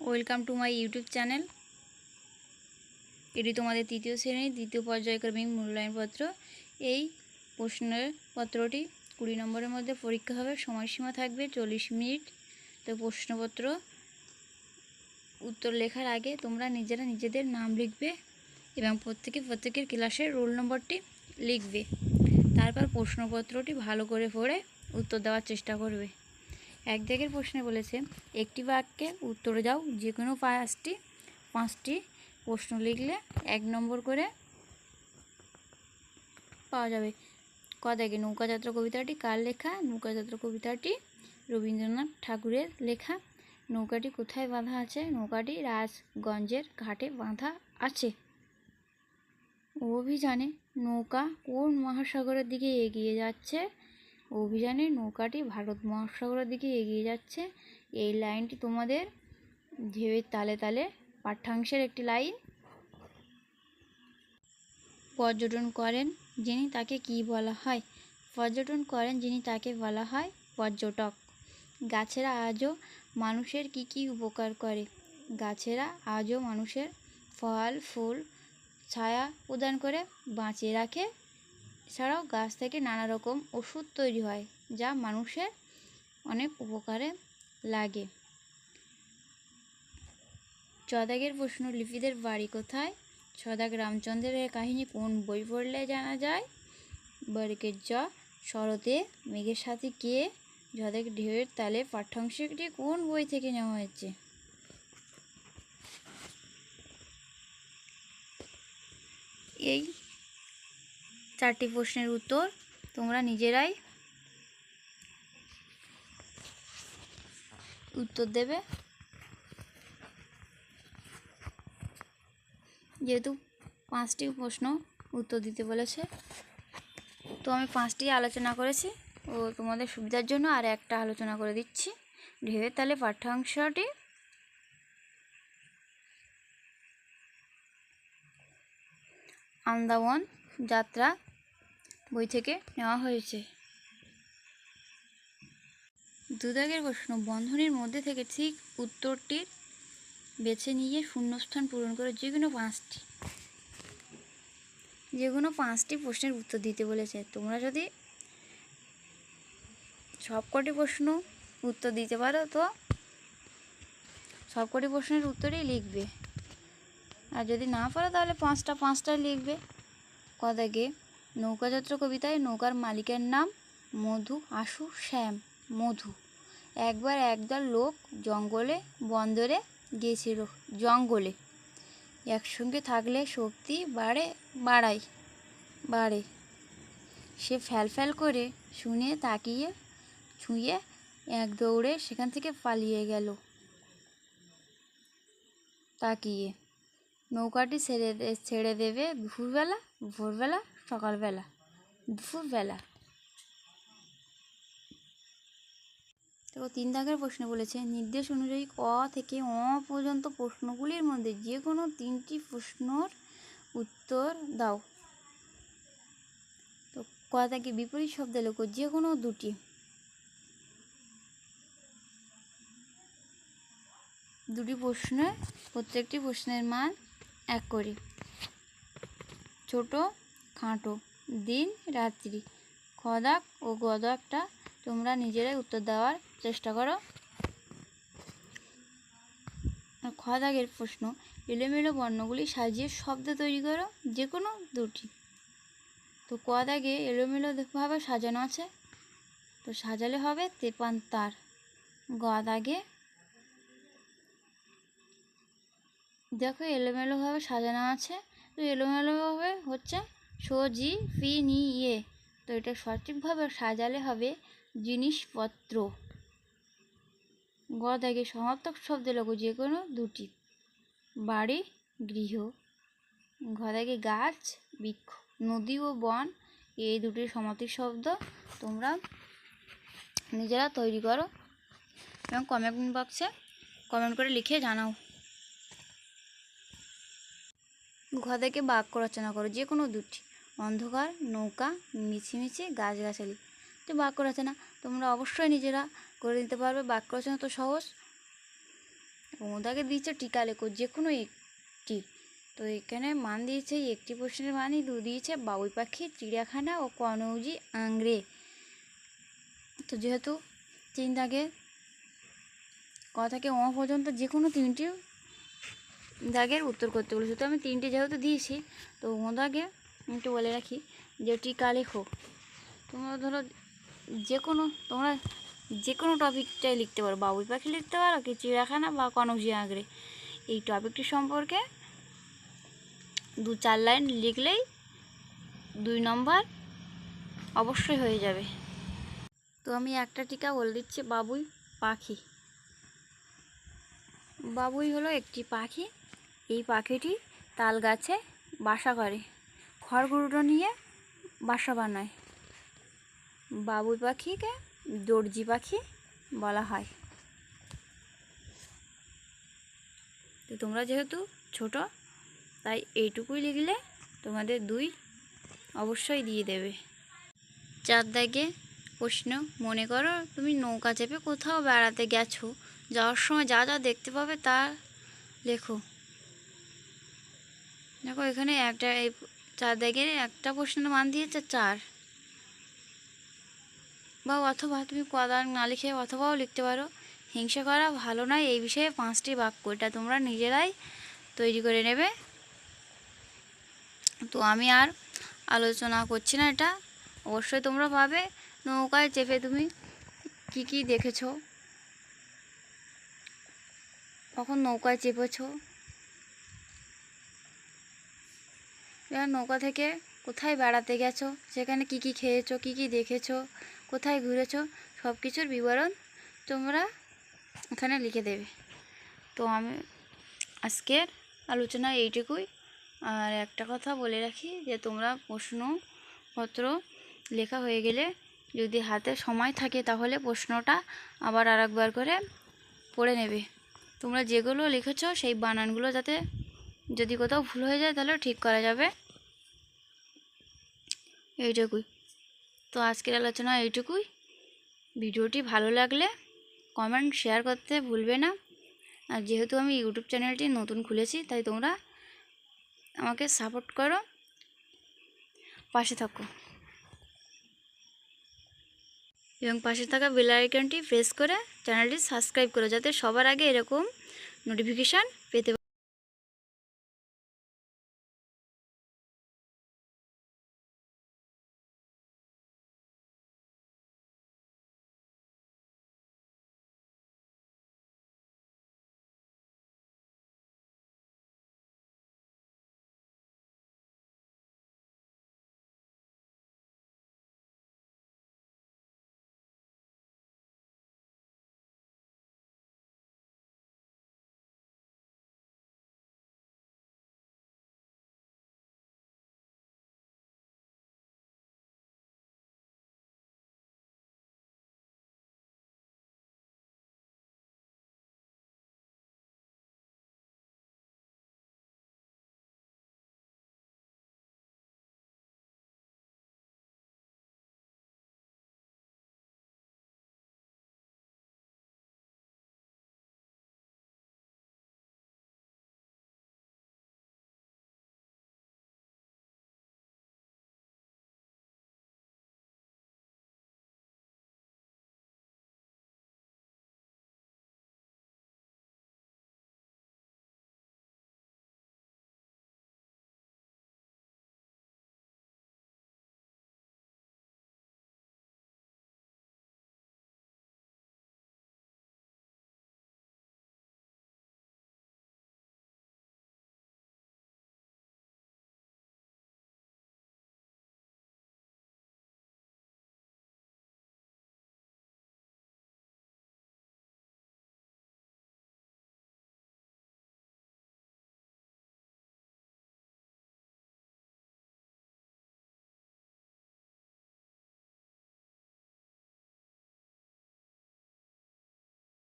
Welcome to my YouTube channel. এটি তোমাদের তৃতীয় শ্রেণীর দ্বিতীয় পর্যায়ক্রমিক মূল্যায়নপত্র। এই প্রশ্নপত্রটি 20 নম্বরের মধ্যে পরীক্ষা হবে। সময়সীমা থাকবে 40 মিনিট। তো প্রশ্নপত্র উত্তর লেখার আগে তোমরা নিজেরা নিজেদের নাম লিখবে এবং প্রত্যেকের ক্লাসের রোল নম্বরটি লিখবে। তারপর প্রশ্নপত্রটি ভালো করে পড়ে উত্তর দেওয়ার চেষ্টা করবে। এক দাগের প্রশ্নে বলেছে একটি বাক্যে উত্তরে দাও, যে কোনো পাঁচটি প্রশ্ন লিখলে 1 নম্বর করে পাওয়া যাবে। ক দাগে নৌকাযাত্রা কবিতাটি কার লেখা? নৌকাযাত্রা কবিতাটি রবীন্দ্রনাথ ঠাকুরের লেখা। নৌকাটি কোথায় বাঁধা আছে? নৌকাটি রাজগঞ্জের ঘাটে বাঁধা আছে। অভিযানে নৌকা কোন মহাসাগরের দিকে এগিয়ে যাচ্ছে? অভিযানে নৌকাটি ভারত মহাসাগরের দিকে এগিয়ে যাচ্ছে। এই লাইনটি তোমাদের ঢেউয়ের তালে তালে পাঠ্যাংশের একটি লাইন। পর্যটন করেন যিনি, তাকে কি বলা হয়? পর্যটন করেন যিনি, তাকে বলা হয় পর্যটক। গাছেরা আজও মানুষের কি কি উপকার করে? গাছেরা আজও মানুষের ফল ফুল ছায়া প্রদান করে বাঁচিয়ে রাখে। এছাড়াও গাছ থেকে নানা রকম ওষুধ তৈরি হয়, যা মানুষের অনেক উপকারে লাগে। ছদাগের প্রশ্ন লিপিদের বাড়ি কোথায়? ছদাগ রামচন্দ্রের কাহিনী কোন বই পড়লে জানা যায়? বর্গের জ শরতে মেঘের সাথে কে? ছদাগ ঢেউয়ের তালে পাঠ্যাংশটি কোন বই থেকে নেওয়া হয়েছে? এই 4টি প্রশ্নের উত্তর তোমরা নিজেরাই উত্তর দেবে। যেহেতু 5টি প্রশ্ন উত্তর দিতে বলেছে, তো আমি 5টি আলোচনা করেছি ও তোমাদের সুবিধার জন্য আর একটা আলোচনা করে দিচ্ছি। ঢেউয়ের তালে পাঠ্যাংশটি আন্দামান যাত্রা বই থেকে নেওয়া হয়েছে। 2 দাগের প্রশ্ন বন্ধনীর মধ্যে থেকে ঠিক উত্তরটির বেছে নিয়ে শূন্যস্থান পূরণ করে যে কোনো 5টি প্রশ্নের উত্তর দিতে বলেছে। তোমরা যদি সবকটি প্রশ্ন উত্তর দিতে পারো তো সবকটি প্রশ্নের উত্তরই লিখবে, আর যদি না পারো তাহলে পাঁচটা লিখবে। ক দাগে নৌকাযাত্রা কবিতায় নৌকার মালিকের নাম? মধু, আশু, শ্যাম। মধু। একবার একদল লোক বন্দরে গিয়েছিল। জঙ্গলে একসঙ্গে থাকলে শক্তি বাড়ে। সে ফ্যাল করে শুনে ছুঁয়ে এক দৌড়ে সেখান থেকে পালিয়ে গেল। নৌকাটি ছেড়ে দেবে দুপুরবেলা, ভোরবেলা, সকালবেলা। দুপুরবেলা। তো 3 দাগের প্রশ্ন বলেছে নির্দেশ অনুযায়ী ক থেকে অ পর্যন্ত প্রশ্নগুলির মধ্যে যে কোনো 3টি প্রশ্নের উত্তর দাও। তো ক থেকে বিপরীত শব্দ লেখো, যে কোনো 2টি। প্রশ্নে প্রত্যেকটি প্রশ্নের মান 1 করে। ছোট খাটো, দিন রাত্রি। খ দাগ ও গ দাগটা তোমরা নিজেরাই উত্তর দেওয়ার চেষ্টা করো। খ দাগের প্রশ্ন এলোমেলো বর্ণগুলি সাজিয়ে শব্দ তৈরি করো, যে কোনো 2টি। তো ক দাগে এলোমেলোভাবে সাজানো আছে, তো সাজালে হবে তেপান্তার। গ দাগে দেখো এলোমেলোভাবে সাজানো আছে, তো এলোমেলোভাবে হচ্ছে সজি ফি নি ইয়ে। তো এটা সঠিকভাবে সাজালে হবে জিনিসপত্র। গ দাগে সমার্থক শব্দ লেখো, যে কোনো 2টি। বাড়ি, গৃহ। ঘ দাগে গাছ, বৃক্ষ। নদী ও বন, এই 2টির সমার্থক শব্দ তোমরা নিজেরা তৈরি করো এবং কমেন্ট বক্সে কমেন্ট করে লিখে জানাও। ঘ থেকে বাক্য রচনা করো, যে কোনো 2টি। অন্ধকার, নৌকা, মিছিমিছি, গাছগাছালি। তো বাক্য রচনা তোমরা অবশ্যই নিজেরা করে দিতে পারবে। বাক্য রচনা তো সহজ। ওদাকে দিয়েছে টিকা লেখো যে কোনো একটি। তো এখানে মান দিয়েছে, একটি প্রশ্নের মানই দিয়েছে বাবুই পাখি, চিড়িয়াখানা ও কনৌজি আংড়ে। তো যেহেতু 3 দাগের ক থেকে অ পর্যন্ত যে কোনো 3টি দাগের উত্তর করতে বলেছে, তো আমি 3টে যেহেতু দিয়েছি, তো ও দাগে একটু বলে রাখি যে টিকা লেখো। তোমরা ধরো তোমরা যে কোনো টপিকটাই লিখতে পারো, বাবুই পাখি লিখতে পারো কি চিড়িয়াখানা বা কনকজি আঁকড়ে। এই টপিকটি সম্পর্কে 2-4 লাইন লিখলেই 2 নম্বর অবশ্যই হয়ে যাবে। তো আমি একটা টিকা বলে দিচ্ছি, বাবুই পাখি। বাবুই হলো একটি পাখি। এই পাখিটি তাল গাছে বাসা করে, খড়গুঁড়ো নিয়ে বাসা বানায়। বাবুই পাখিকে দর্জি পাখি বলা হয়। তো তোমরা যেহেতু ছোট তাই এইটুকুই লিখলে তোমাদের 2 অবশ্যই দিয়ে দেবে। 4 দাগে প্রশ্ন, মনে করো তুমি নৌকা চেপে কোথাও বেড়াতে গেছো, যাওয়ার সময় যা যা দেখতে পাবে তা লেখো। দেখো এখানে একটা এই 4 দাগের একটা প্রশ্নের মান দিয়েছে 4, বা অথবা তুমি কদান না লিখে অথবাও লিখতে পারো, হিংসা করা ভালো নয় এই বিষয়ে 5টি বাক্য। এটা তোমরা নিজেরাই তৈরি করে নেবে। তো আমি আর আলোচনা করছি না, এটা অবশ্যই তোমরা পাবে। নৌকায় চেপে তুমি কি কি দেখেছো, কখন নৌকায় চেপেছো, এবার নৌকা থেকে কোথায় বেড়াতে গেছো, সেখানে কি কি খেয়েছো, কি কি দেখেছো, কোথায় ঘুরেছো, সব কিছুর বিবরণ তোমরা এখানে লিখে দেবে। তো আমি আজকের আলোচনা এইটুকুই। আর একটা কথা বলে রাখি যে তোমরা প্রশ্নপত্র লেখা হয়ে গেলে যদি হাতে সময় থাকে তাহলে প্রশ্নটা আবার আরেকবার করে পড়ে নেবে। তোমরা যেগুলো লিখেছো সেই বানানগুলো যাতে যদি কোথাও ভুল হয়ে যায় তাহলে ঠিক করা যাবে, এইটুকুই। তো আজকের আলোচনা এইটুকুই। ভিডিওটি ভালো লাগলে কমেন্ট শেয়ার করতে ভুলবে না। আর যেহেতু আমি ইউটিউব চ্যানেলটি নতুন খুলেছি তাই তোমরা আমাকে সাপোর্ট করো, পাশে থাকো এবং পাশে থাকা বেল আইকনটি প্রেস করে চ্যানেলটি সাবস্ক্রাইব করো, যাতে সবার আগে এরকম নোটিফিকেশান পেতে